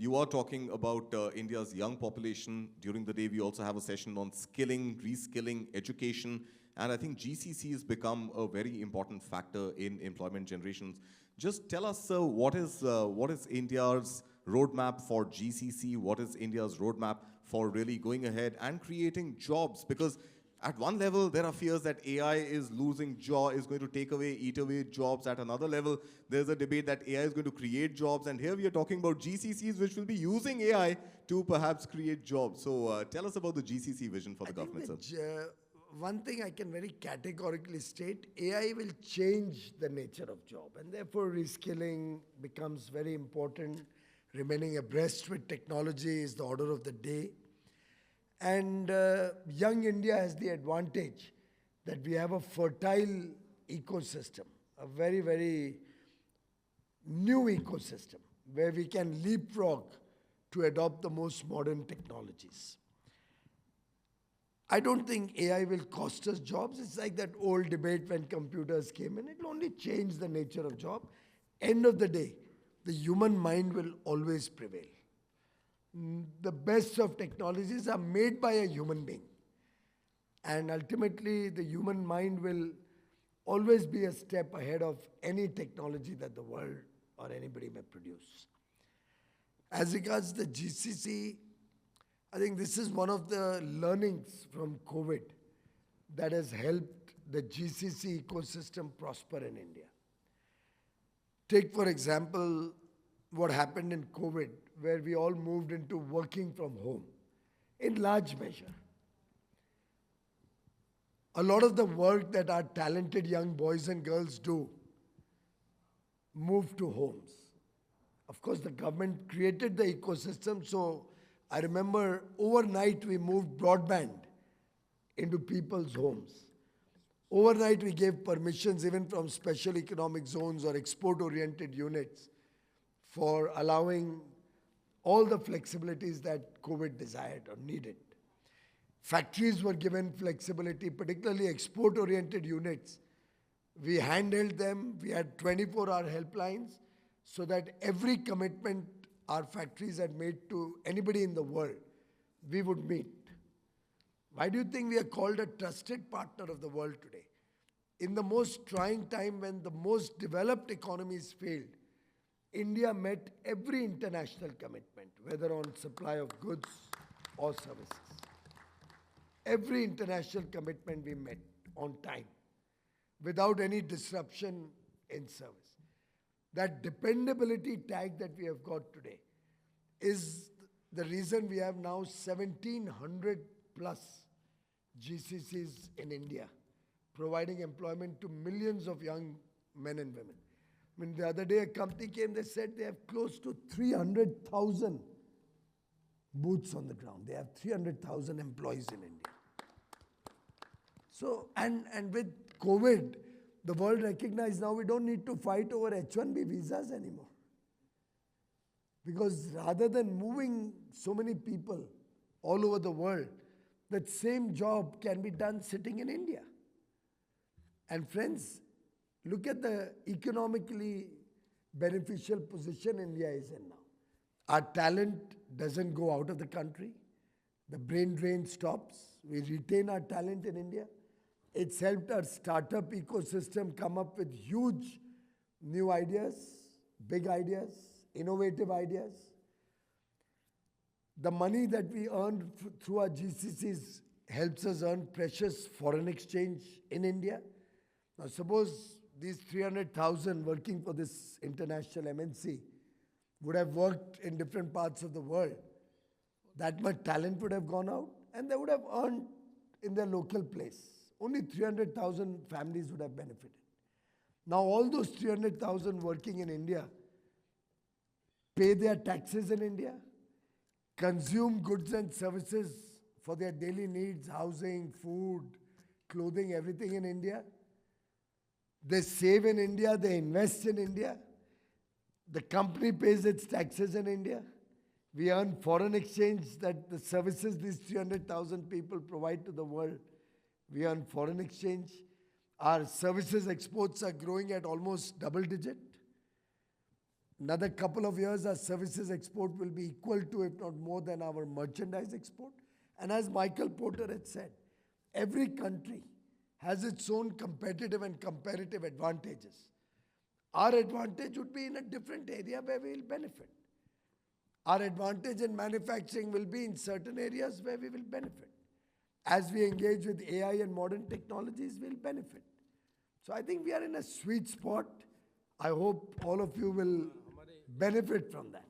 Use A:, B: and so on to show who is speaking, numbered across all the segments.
A: you are talking about India's young population. During the day, we also have a session on skilling, reskilling, education. And I think GCC has become a very important factor in employment generations. Just tell us, what is India's roadmap for GCC? What is India's roadmap for really going ahead and creating jobs? Because at one level, there are fears that AI is losing is going to eat away jobs. At another level, there's a debate that AI is going to create jobs. And here we are talking about GCCs, which will be using AI to perhaps create jobs. So tell us about the GCC vision for the government, sir.
B: One thing I can very categorically state, AI will change the nature of job, and therefore reskilling becomes very important. Remaining abreast with technology is the order of the day. And young India has the advantage that we have a fertile ecosystem, a very, very new ecosystem where we can leapfrog to adopt the most modern technologies. I don't think AI will cost us jobs. It's like that old debate when computers came in. It will only change the nature of job. End of the day, the human mind will always prevail. The best of technologies are made by a human being. And ultimately, the human mind will always be a step ahead of any technology that the world or anybody may produce. As regards the GCC, I think this is one of the learnings from COVID that has helped the GCC ecosystem prosper in India. Take, for example, what happened in COVID, where we all moved into working from home in large measure. A lot of the work that our talented young boys and girls do moved to homes. Of course, the government created the ecosystem, so I remember overnight we moved broadband into people's homes. Overnight we gave permissions even from special economic zones or export-oriented units for allowing all the flexibilities that COVID desired or needed. Factories were given flexibility, particularly export-oriented units. We handheld them. We had 24-hour helplines so that every commitment our factories had made to anybody in the world, we would meet. Why do you think we are called a trusted partner of the world today? In the most trying time when the most developed economies failed, India met every international commitment, whether on supply of goods or services. Every international commitment we met on time, without any disruption in service. That dependability tag that we have got today is the reason we have now 1,700 plus GCCs in India, providing employment to millions of young men and women. I mean, the other day a company came, they said they have close to 300,000 boots on the ground. They have 300,000 employees in India. So, and with COVID, the world recognized now we don't need to fight over H-1B visas anymore. Because rather than moving so many people all over the world, that same job can be done sitting in India. And friends, look at the economically beneficial position India is in now. Our talent doesn't go out of the country. The brain drain stops. We retain our talent in India. It's helped our startup ecosystem come up with huge new ideas, big ideas, innovative ideas. The money that we earn through our GCCs helps us earn precious foreign exchange in India. Now suppose these 300,000 working for this international MNC would have worked in different parts of the world. That much talent would have gone out and they would have earned in their local place. Only 300,000 families would have benefited. Now all those 300,000 working in India pay their taxes in India, consume goods and services for their daily needs, housing, food, clothing, everything in India. They save in India, they invest in India. The company pays its taxes in India. We earn foreign exchange, that the services these 300,000 people provide to the world. We earn foreign exchange. Our services exports are growing at almost double digit. Another couple of years, our services export will be equal to, if not more than, our merchandise export. And as Michael Porter had said, every country has its own competitive and comparative advantages. Our advantage would be in a different area where we will benefit. Our advantage in manufacturing will be in certain areas where we will benefit. As we engage with AI and modern technologies, we'll benefit. So I think we are in a sweet spot. I hope all of you will benefit from that.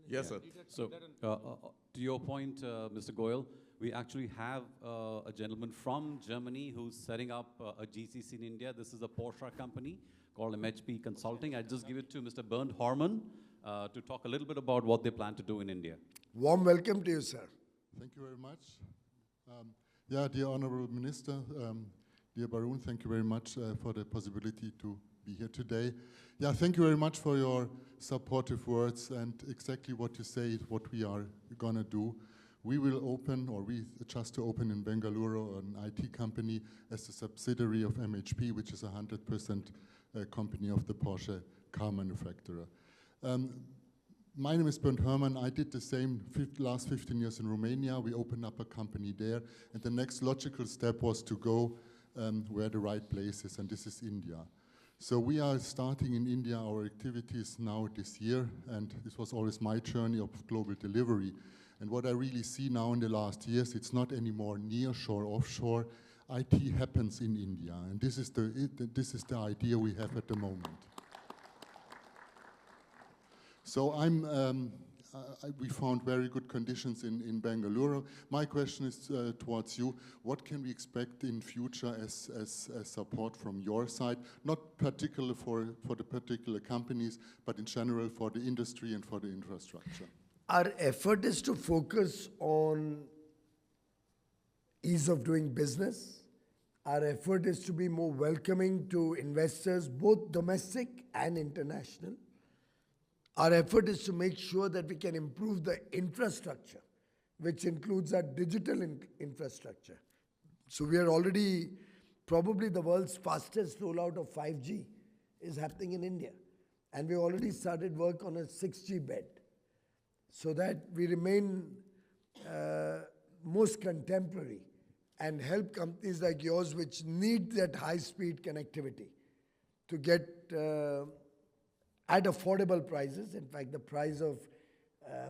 A: Yes, sir.
C: So, to your point, Mr. Goyal, we actually have a gentleman from Germany who's setting up a GCC in India. This is a Porsche company called MHP Consulting. I just give it to Mr. Bernd Horman to talk a little bit about what they plan to do in India.
B: Warm welcome to you, sir.
D: Thank you very much. Yeah, dear Honorable Minister, dear Barun, thank you very much for the possibility to be here today. Yeah, thank you very much for your supportive words, and exactly what you say is what we are going to do. We will open, or we just to open in Bengaluru, an IT company as a subsidiary of MHP, which is a 100% company of the Porsche car manufacturer. My name is Bernd Hermann. I did the same last 15 years in Romania. We opened up a company there, and the next logical step was to go where the right place is, and this is India. So we are starting in India our activities now this year, and this was always my journey of global delivery. And what I really see now in the last years, it's not anymore nearshore, offshore. IT happens in India, and this is the idea we have at the moment. So we found very good conditions in Bengaluru. My question is towards you. What can we expect in future as support from your side? Not particularly for the particular companies, but in general for the industry and for the infrastructure.
B: Our effort is to focus on ease of doing business. Our effort is to be more welcoming to investors, both domestic and international. Our effort is to make sure that we can improve the infrastructure, which includes our digital infrastructure. So we are already, probably the world's fastest rollout of 5G is happening in India. And we already started work on a 6G bed, so that we remain most contemporary and help companies like yours which need that high-speed connectivity to get at affordable prices. In fact, the price of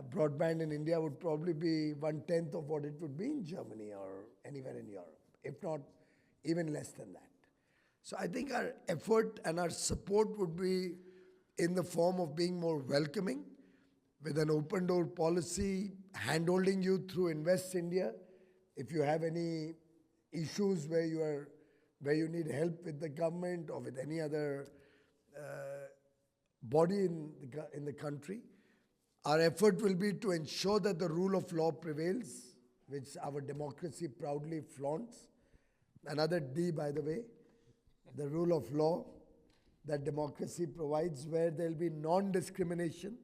B: broadband in India would probably be 1/10 of what it would be in Germany or anywhere in Europe, if not even less than that. So I think our effort and our support would be in the form of being more welcoming, with an open door policy, hand-holding you through Invest India. If you have any issues where you need help with the government or with any other body in the country, our effort will be to ensure that the rule of law prevails, which our democracy proudly flaunts. Another D, by the way, the rule of law that democracy provides, where there will be non-discrimination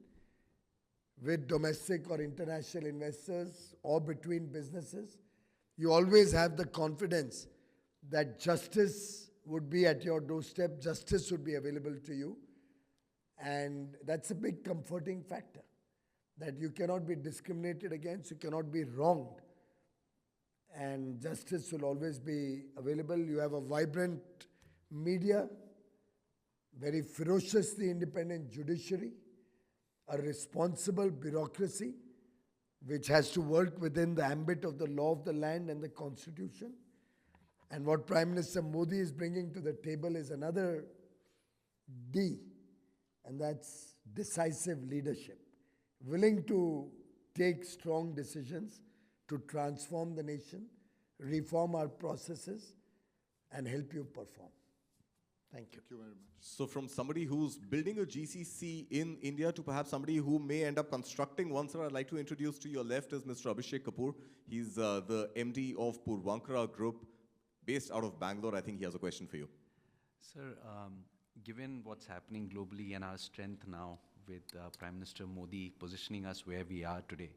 B: with domestic or international investors or between businesses. You always have the confidence that justice would be at your doorstep, justice would be available to you. And that's a big comforting factor, that you cannot be discriminated against, you cannot be wronged. And justice will always be available. You have a vibrant media, very ferociously independent judiciary, a responsible bureaucracy, which has to work within the ambit of the law of the land and the constitution. And what Prime Minister Modi is bringing to the table is another D, and that's decisive leadership, willing to take strong decisions to transform the nation, reform our processes, and help you perform. Thank you.
D: Thank you very much.
A: So from somebody who's building a GCC in India to perhaps somebody who may end up constructing one, sir, I'd like to introduce to your left is Mr. Abhishek Kapoor. He's the MD of Puravankara Group, based out of Bangalore. I think he has a question for you.
E: Sir, given what's happening globally and our strength now with Prime Minister Modi positioning us where we are today,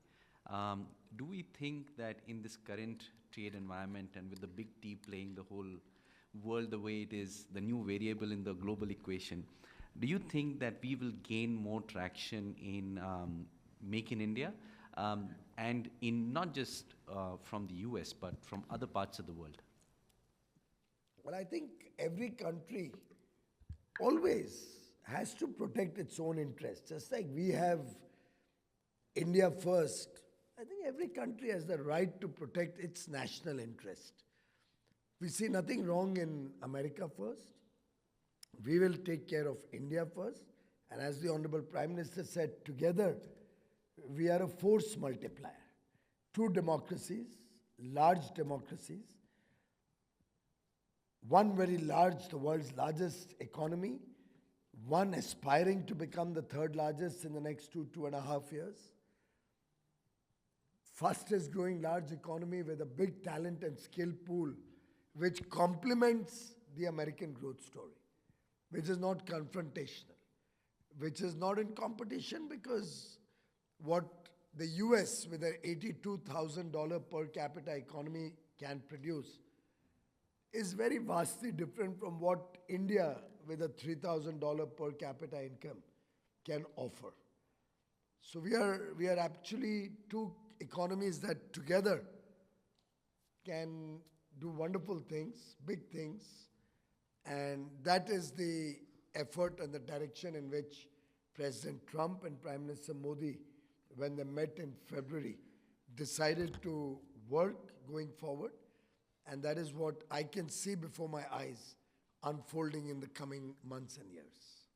E: do we think that in this current trade environment and with the big T playing the whole world the way it is, the new variable in the global equation, Do you think that we will gain more traction in Make in India and in not just from the US but from other parts of the world?
B: Well, I think every country always has to protect its own interests. Just like we have India first, I think every country has the right to protect its national interest. We see nothing wrong in America first. We will take care of India first. And as the Honorable Prime Minister said, together we are a force multiplier. Two democracies, large democracies, one very large, the world's largest economy, one aspiring to become the third largest in the next 2.5 years. Fastest growing large economy with a big talent and skill pool, which complements the American growth story, which is not confrontational, which is not in competition, because what the US with an $82,000 per capita economy can produce is very vastly different from what India with a $3,000 per capita income can offer. So we are actually two economies that together can do wonderful things, big things, and that is the effort and the direction in which President Trump and Prime Minister Modi, when they met in February, decided to work going forward. And that is what I can see before my eyes unfolding in the coming months and years.